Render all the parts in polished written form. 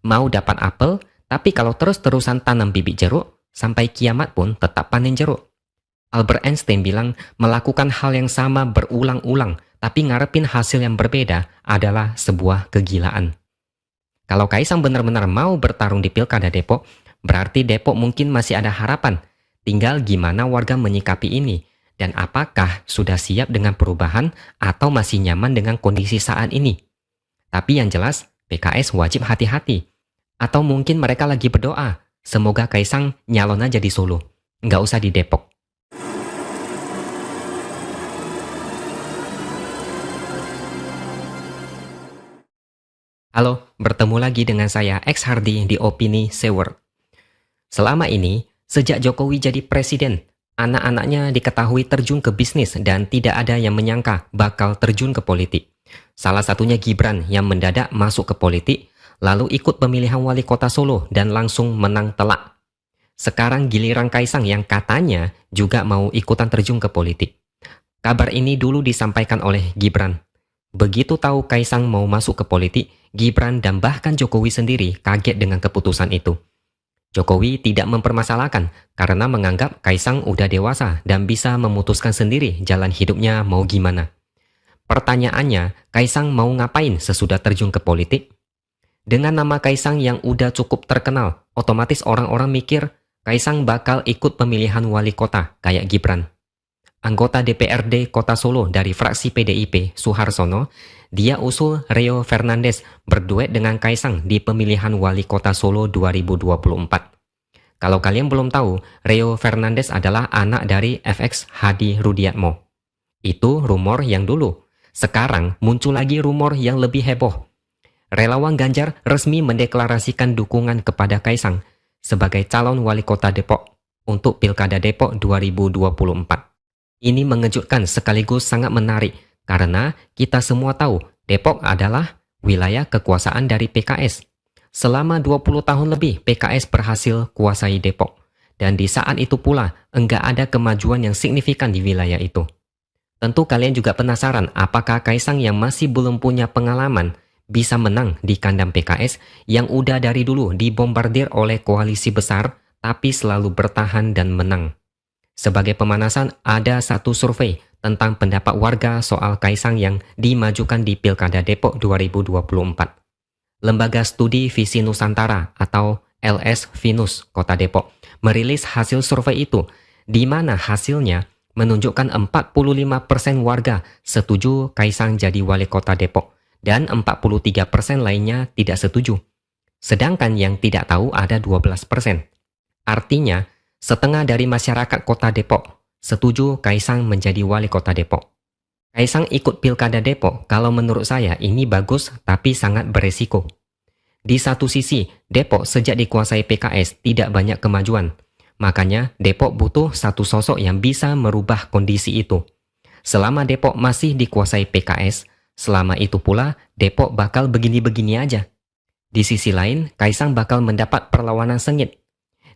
Mau dapat apel, tapi kalau terus-terusan tanam bibit jeruk, sampai kiamat pun tetap panen jeruk. Albert Einstein bilang melakukan hal yang sama berulang-ulang, tapi ngarepin hasil yang berbeda adalah sebuah kegilaan. Kalau Kaisang benar-benar mau bertarung di Pilkada Depok, berarti Depok mungkin masih ada harapan. Tinggal gimana warga menyikapi ini, dan apakah sudah siap dengan perubahan atau masih nyaman dengan kondisi saat ini. Tapi yang jelas, PKS wajib hati-hati. Atau mungkin mereka lagi berdoa, semoga Kaisang nyalon aja di Solo, nggak usah di Depok. Halo, bertemu lagi dengan saya X Hardy di Opini Sewer. Selama ini, sejak Jokowi jadi presiden, anak-anaknya diketahui terjun ke bisnis dan tidak ada yang menyangka bakal terjun ke politik. Salah satunya Gibran yang mendadak masuk ke politik, lalu ikut pemilihan wali kota Solo dan langsung menang telak. Sekarang giliran Kaisang yang katanya juga mau ikutan terjun ke politik. Kabar ini dulu disampaikan oleh Gibran. Begitu tahu Kaisang mau masuk ke politik, Gibran dan bahkan Jokowi sendiri kaget dengan keputusan itu. Jokowi tidak mempermasalahkan karena menganggap Kaisang udah dewasa dan bisa memutuskan sendiri jalan hidupnya mau gimana. Pertanyaannya, Kaisang mau ngapain sesudah terjun ke politik? Dengan nama Kaisang yang udah cukup terkenal, otomatis orang-orang mikir Kaisang bakal ikut pemilihan wali kota kayak Gibran. Anggota DPRD Kota Solo dari fraksi PDIP, Suharsono, dia usul Rio Fernandes berduet dengan Kaisang di pemilihan wali kota Solo 2024. Kalau kalian belum tahu, Rio Fernandes adalah anak dari FX Hadi Rudiatmo. Itu rumor yang dulu. Sekarang muncul lagi rumor yang lebih heboh. Relawan Ganjar resmi mendeklarasikan dukungan kepada Kaisang sebagai calon wali kota Depok untuk Pilkada Depok 2024. Ini mengejutkan sekaligus sangat menarik karena kita semua tahu Depok adalah wilayah kekuasaan dari PKS. Selama 20 tahun lebih PKS berhasil kuasai Depok. Dan di saat itu pula enggak ada kemajuan yang signifikan di wilayah itu. Tentu kalian juga penasaran apakah Kaisang yang masih belum punya pengalaman bisa menang di kandang PKS yang udah dari dulu dibombardir oleh koalisi besar tapi selalu bertahan dan menang. Sebagai pemanasan, ada satu survei tentang pendapat warga soal Kaisang yang dimajukan di Pilkada Depok 2024. Lembaga Studi Visi Nusantara atau LS Vinus Kota Depok merilis hasil survei itu, di mana hasilnya menunjukkan 45% warga setuju Kaisang jadi wali kota Depok dan 43% lainnya tidak setuju. Sedangkan yang tidak tahu ada 12%. Artinya, setengah dari masyarakat kota Depok setuju Kaisang menjadi wali kota Depok. Kaisang ikut Pilkada Depok kalau menurut saya ini bagus tapi sangat beresiko. Di satu sisi, Depok sejak dikuasai PKS tidak banyak kemajuan. Makanya Depok butuh satu sosok yang bisa merubah kondisi itu. Selama Depok masih dikuasai PKS, selama itu pula Depok bakal begini-begini aja. Di sisi lain, Kaisang bakal mendapat perlawanan sengit.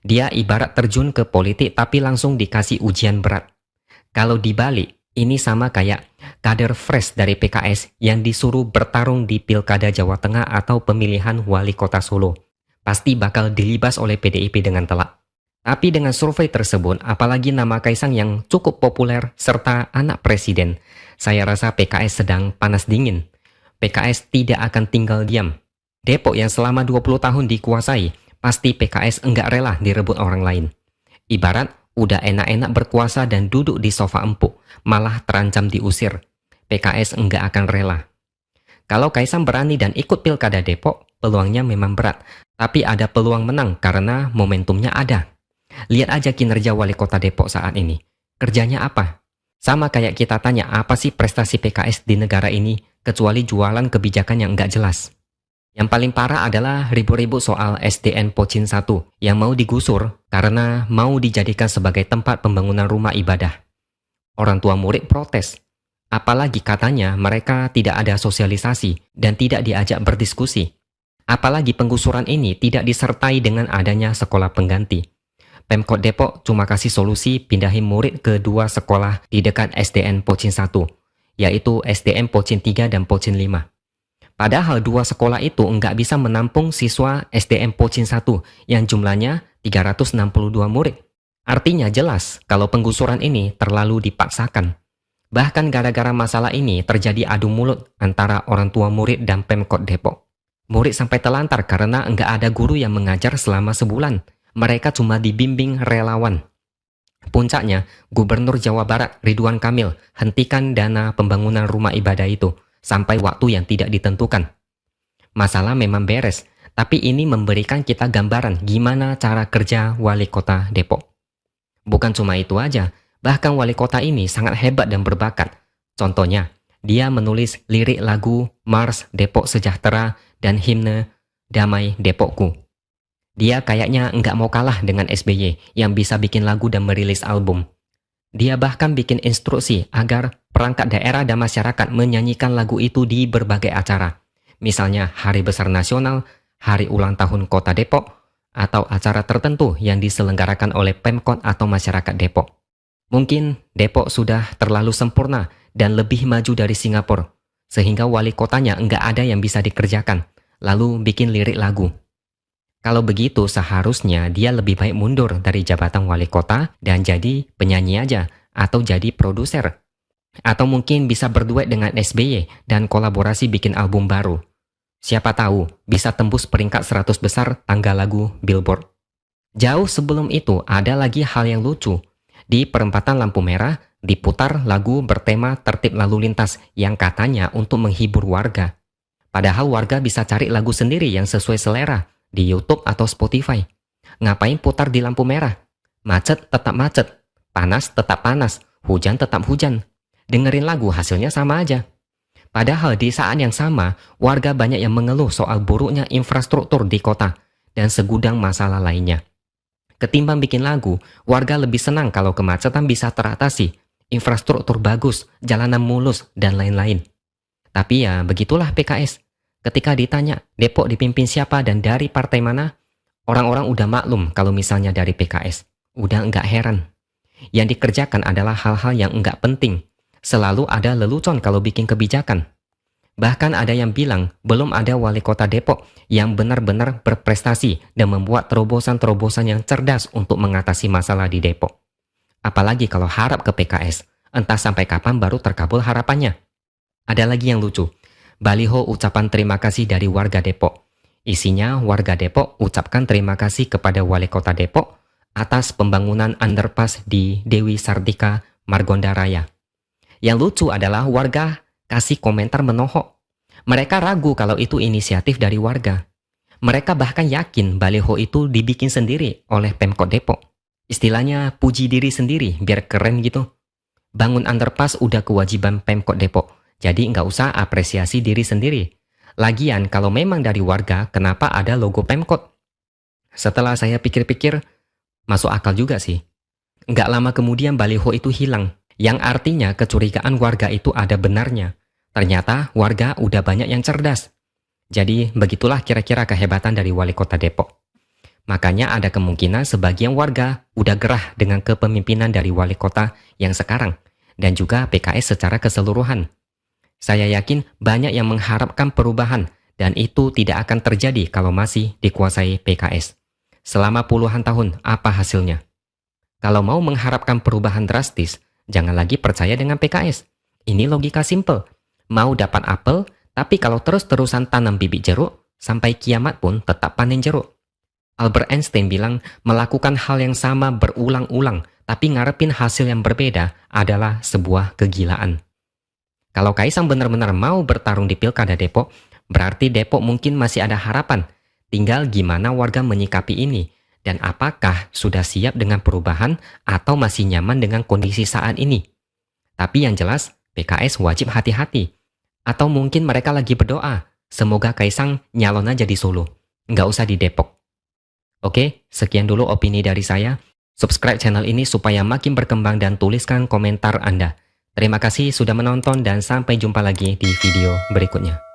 Dia ibarat terjun ke politik tapi langsung dikasih ujian berat. Kalau dibalik, ini sama kayak kader fresh dari PKS yang disuruh bertarung di Pilkada Jawa Tengah atau pemilihan wali kota Solo. Pasti bakal dilibas oleh PDIP dengan telak. Tapi dengan survei tersebut, apalagi nama Kaisang yang cukup populer serta anak presiden, saya rasa PKS sedang panas dingin. PKS tidak akan tinggal diam. Depok yang selama 20 tahun dikuasai, pasti PKS enggak rela direbut orang lain. Ibarat udah enak-enak berkuasa dan duduk di sofa empuk, malah terancam diusir. PKS enggak akan rela. Kalau Kaisang berani dan ikut Pilkada Depok, peluangnya memang berat. Tapi ada peluang menang karena momentumnya ada. Lihat aja kinerja wali kota Depok saat ini. Kerjanya apa? Sama kayak kita tanya apa sih prestasi PKS di negara ini, kecuali jualan kebijakan yang enggak jelas. Yang paling parah adalah ribut-ribut soal SDN Pocin 1 yang mau digusur karena mau dijadikan sebagai tempat pembangunan rumah ibadah. Orang tua murid protes. Apalagi katanya mereka tidak ada sosialisasi dan tidak diajak berdiskusi. Apalagi penggusuran ini tidak disertai dengan adanya sekolah pengganti. Pemkot Depok cuma kasih solusi pindahin murid ke 2 sekolah di dekat SDN Pocin 1, yaitu SDN Pocin 3 dan Pocin 5. Padahal dua sekolah itu nggak bisa menampung siswa SDM Pochin 1 yang jumlahnya 362 murid. Artinya jelas kalau penggusuran ini terlalu dipaksakan. Bahkan gara-gara masalah ini terjadi adu mulut antara orang tua murid dan Pemkot Depok. Murid sampai telantar karena nggak ada guru yang mengajar selama sebulan. Mereka cuma dibimbing relawan. Puncaknya, Gubernur Jawa Barat Ridwan Kamil hentikan dana pembangunan rumah ibadah itu sampai waktu yang tidak ditentukan. Masalah memang beres, tapi ini memberikan kita gambaran gimana cara kerja wali kota Depok. Bukan cuma itu aja, bahkan wali kota ini sangat hebat dan berbakat. Contohnya, dia menulis lirik lagu Mars Depok Sejahtera dan himne Damai Depokku. Dia kayaknya nggak mau kalah dengan SBY yang bisa bikin lagu dan merilis album. Dia bahkan bikin instruksi agar perangkat daerah dan masyarakat menyanyikan lagu itu di berbagai acara. Misalnya Hari Besar Nasional, Hari Ulang Tahun Kota Depok, atau acara tertentu yang diselenggarakan oleh Pemkot atau masyarakat Depok. Mungkin Depok sudah terlalu sempurna dan lebih maju dari Singapura, sehingga wali kotanya nggak ada yang bisa dikerjakan, lalu bikin lirik lagu. Kalau begitu seharusnya dia lebih baik mundur dari jabatan wali kota dan jadi penyanyi aja atau jadi produser. Atau mungkin bisa berduet dengan SBY dan kolaborasi bikin album baru. Siapa tahu bisa tembus peringkat 100 besar tangga lagu Billboard. Jauh sebelum itu ada lagi hal yang lucu. Di perempatan lampu merah diputar lagu bertema tertib lalu lintas yang katanya untuk menghibur warga. Padahal warga bisa cari lagu sendiri yang sesuai selera di YouTube atau Spotify. Ngapain putar di lampu merah? Macet tetap macet, panas tetap panas, hujan tetap hujan. Dengerin lagu hasilnya sama aja. Padahal di saat yang sama, warga banyak yang mengeluh soal buruknya infrastruktur di kota dan segudang masalah lainnya. Ketimbang bikin lagu, warga lebih senang kalau kemacetan bisa teratasi, infrastruktur bagus, jalanan mulus, dan lain-lain. Tapi ya begitulah PKS. Ketika ditanya Depok dipimpin siapa dan dari partai mana, orang-orang udah maklum kalau misalnya dari PKS. Udah enggak heran. Yang dikerjakan adalah hal-hal yang enggak penting. Selalu ada lelucon kalau bikin kebijakan. Bahkan ada yang bilang belum ada wali kota Depok yang benar-benar berprestasi dan membuat terobosan-terobosan yang cerdas untuk mengatasi masalah di Depok. Apalagi kalau harap ke PKS, entah sampai kapan baru terkabul harapannya. Ada lagi yang lucu. Baliho ucapan terima kasih dari warga Depok. Isinya warga Depok ucapkan terima kasih kepada wali kota Depok atas pembangunan underpass di Dewi Sartika, Margonda Raya. Yang lucu adalah warga kasih komentar menohok. Mereka ragu kalau itu inisiatif dari warga. Mereka bahkan yakin baliho itu dibikin sendiri oleh Pemkot Depok. Istilahnya puji diri sendiri biar keren gitu. Bangun underpass udah kewajiban Pemkot Depok. Jadi nggak usah apresiasi diri sendiri. Lagian kalau memang dari warga, kenapa ada logo Pemkot? Setelah saya pikir-pikir, masuk akal juga sih. Nggak lama kemudian baliho itu hilang, yang artinya kecurigaan warga itu ada benarnya. Ternyata warga udah banyak yang cerdas. Jadi begitulah kira-kira kehebatan dari wali kota Depok. Makanya ada kemungkinan sebagian warga udah gerah dengan kepemimpinan dari wali kota yang sekarang, dan juga PKS secara keseluruhan. Saya yakin banyak yang mengharapkan perubahan dan itu tidak akan terjadi kalau masih dikuasai PKS. Selama puluhan tahun, apa hasilnya? Kalau mau mengharapkan perubahan drastis, jangan lagi percaya dengan PKS. Ini logika simple. Mau dapat apel, tapi kalau terus-terusan tanam bibit jeruk, sampai kiamat pun tetap panen jeruk. Albert Einstein bilang melakukan hal yang sama berulang-ulang, tapi ngarepin hasil yang berbeda adalah sebuah kegilaan. Kalau Kaisang benar-benar mau bertarung di Pilkada Depok, berarti Depok mungkin masih ada harapan. Tinggal gimana warga menyikapi ini, dan apakah sudah siap dengan perubahan atau masih nyaman dengan kondisi saat ini. Tapi yang jelas, PKS wajib hati-hati. Atau mungkin mereka lagi berdoa, semoga Kaisang nyalon aja di Solo, nggak usah di Depok. Oke, sekian dulu opini dari saya. Subscribe channel ini supaya makin berkembang dan tuliskan komentar Anda. Terima kasih sudah menonton dan sampai jumpa lagi di video berikutnya.